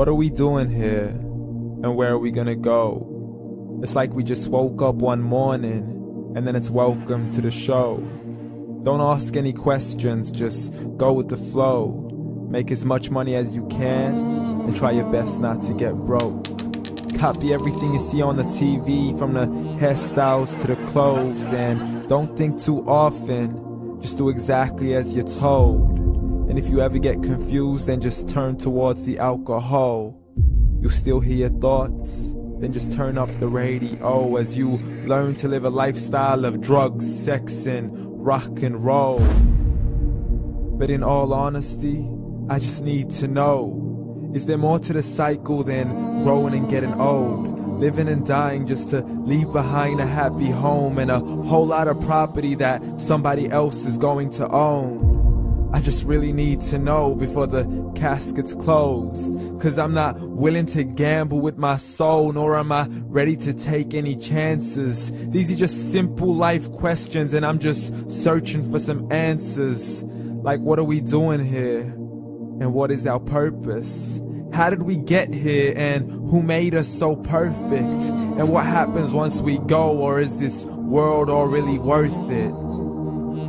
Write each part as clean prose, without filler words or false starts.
What are we doing here? And where are we gonna go? It's like we just woke up one morning, and then it's welcome to the show. Don't ask any questions, just go with the flow. Make as much money as you can, and try your best not to get broke. Copy everything you see on the TV, from the hairstyles to the clothes, and don't think too often, just do exactly as you're told. And if you ever get confused, then just turn towards the alcohol. You'll still hear your thoughts, then just turn up the radio as you learn to live a lifestyle of drugs, sex, and rock and roll. But in all honesty, I just need to know, is there more to the cycle than growing and getting old? Living and dying just to leave behind a happy home and a whole lot of property that somebody else is going to own. I just really need to know before the casket's closed, 'cause I'm not willing to gamble with my soul, nor am I ready to take any chances. These are just simple life questions, and I'm just searching for some answers. Like, what are we doing here? And what is our purpose? How did we get here, and who made us so perfect? And what happens once we go, or is this world all really worth it?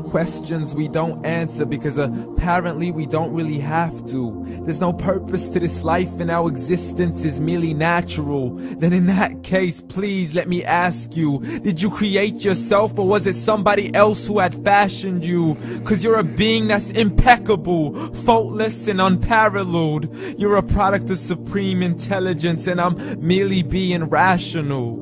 Questions we don't answer because apparently we don't really have to. There's no purpose to this life and our existence is merely natural. Then in that case, please let me ask you, did you create yourself, or was it somebody else who had fashioned you? 'Cause you're a being that's impeccable, faultless and unparalleled. You're a product of supreme intelligence, and I'm merely being rational.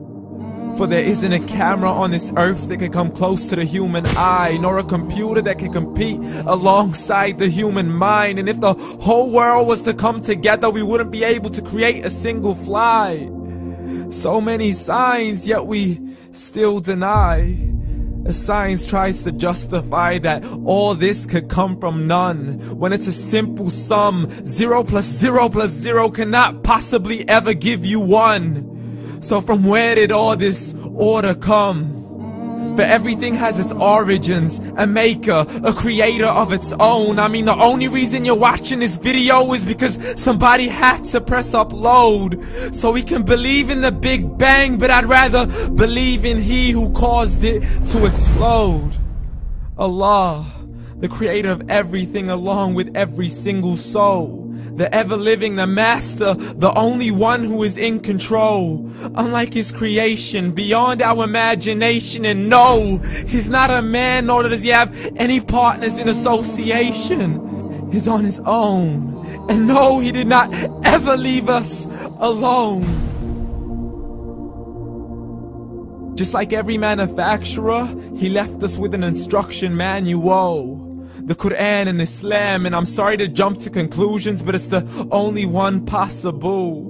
For there isn't a camera on this earth that can come close to the human eye, nor a computer that can compete alongside the human mind. And if the whole world was to come together, we wouldn't be able to create a single fly. So many signs, yet we still deny. As science tries to justify that all this could come from none, when it's a simple sum. 0 plus 0 plus 0 cannot possibly ever give you 1. So from where did all this order come? For everything has its origins, a maker, a creator of its own. I mean, the only reason you're watching this video is because somebody had to press upload. So we can believe in the Big Bang, but I'd rather believe in He who caused it to explode. Allah, the creator of everything along with every single soul. The ever-living, the master, the only one who is in control. Unlike his creation, beyond our imagination. And no, he's not a man, nor does he have any partners in association. He's on his own. And no, he did not ever leave us alone. Just like every manufacturer, he left us with an instruction manual. The Quran and Islam, and I'm sorry to jump to conclusions, but it's the only one possible.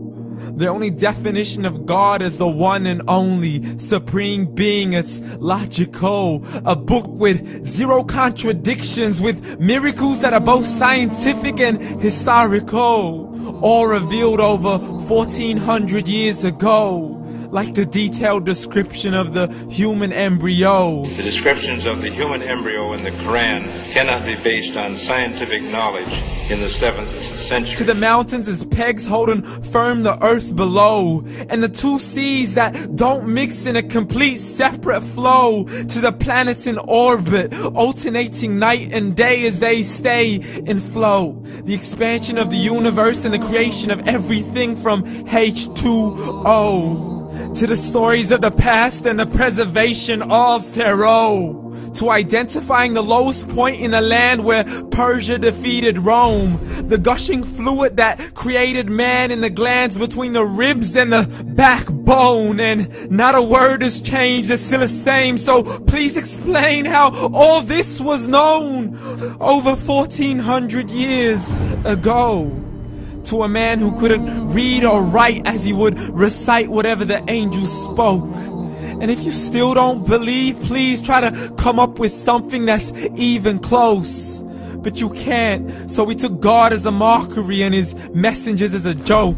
The only definition of God is the one and only supreme being. It's logical, a book with 0 contradictions, with miracles that are both scientific and historical, all revealed over 1400 years ago. Like the detailed description of the human embryo. The descriptions of the human embryo in the Quran cannot be based on scientific knowledge in the 7th century. To the mountains as pegs holding firm the earth below, and the 2 seas that don't mix in a complete separate flow. To the planets in orbit, alternating night and day as they stay in flow. The expansion of the universe and the creation of everything from H2O. To the stories of the past and the preservation of Pharaoh. To identifying the lowest point in the land where Persia defeated Rome. The gushing fluid that created man in the glands between the ribs and the backbone. And not a word has changed, it's still the same. So please explain how all this was known over 1400 years ago. To a man who couldn't read or write, as he would recite whatever the angels spoke. And if you still don't believe, please try to come up with something that's even close. But you can't, so we took God as a mockery and his messengers as a joke.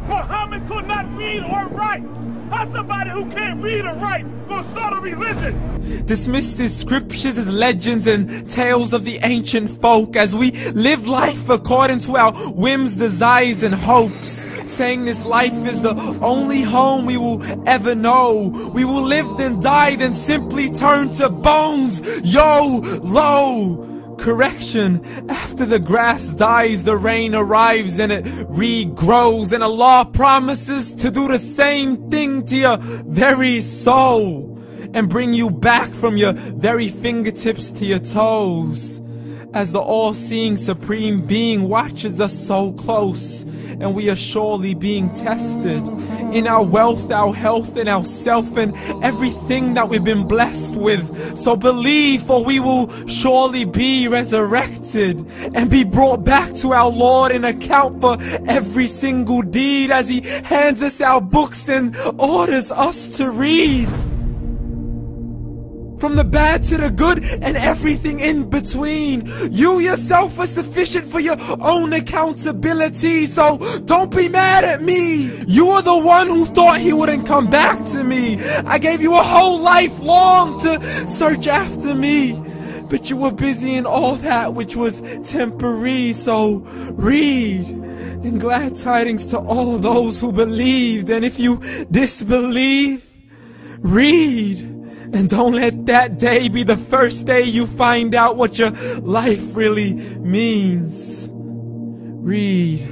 Muhammad could not read or write. How's somebody who can't read or write gonna start a religion? Dismiss these scriptures as legends and tales of the ancient folk, as we live life according to our whims, desires, and hopes. saying this life is the only home we will ever know. We will live then die, then simply turn to bones. YOLO! Correction, after the grass dies, the rain arrives and it regrows, and Allah promises to do the same thing to your very soul and bring you back from your very fingertips to your toes, as the all-seeing supreme being watches us so close, and we are surely being tested in our wealth, our health, and our self, and everything that we've been blessed with. So believe, for we will surely be resurrected and be brought back to our Lord and account for every single deed, as He hands us our books and orders us to read. From the bad to the good and everything in between. You yourself are sufficient for your own accountability, so don't be mad at me. You are the one who thought He wouldn't come back to me. I gave you a whole life long to search after me, but you were busy in all that which was temporary. So read, and glad tidings to all those who believed. And if you disbelieve, read. And don't let that day be the first day you find out what your life really means. Read.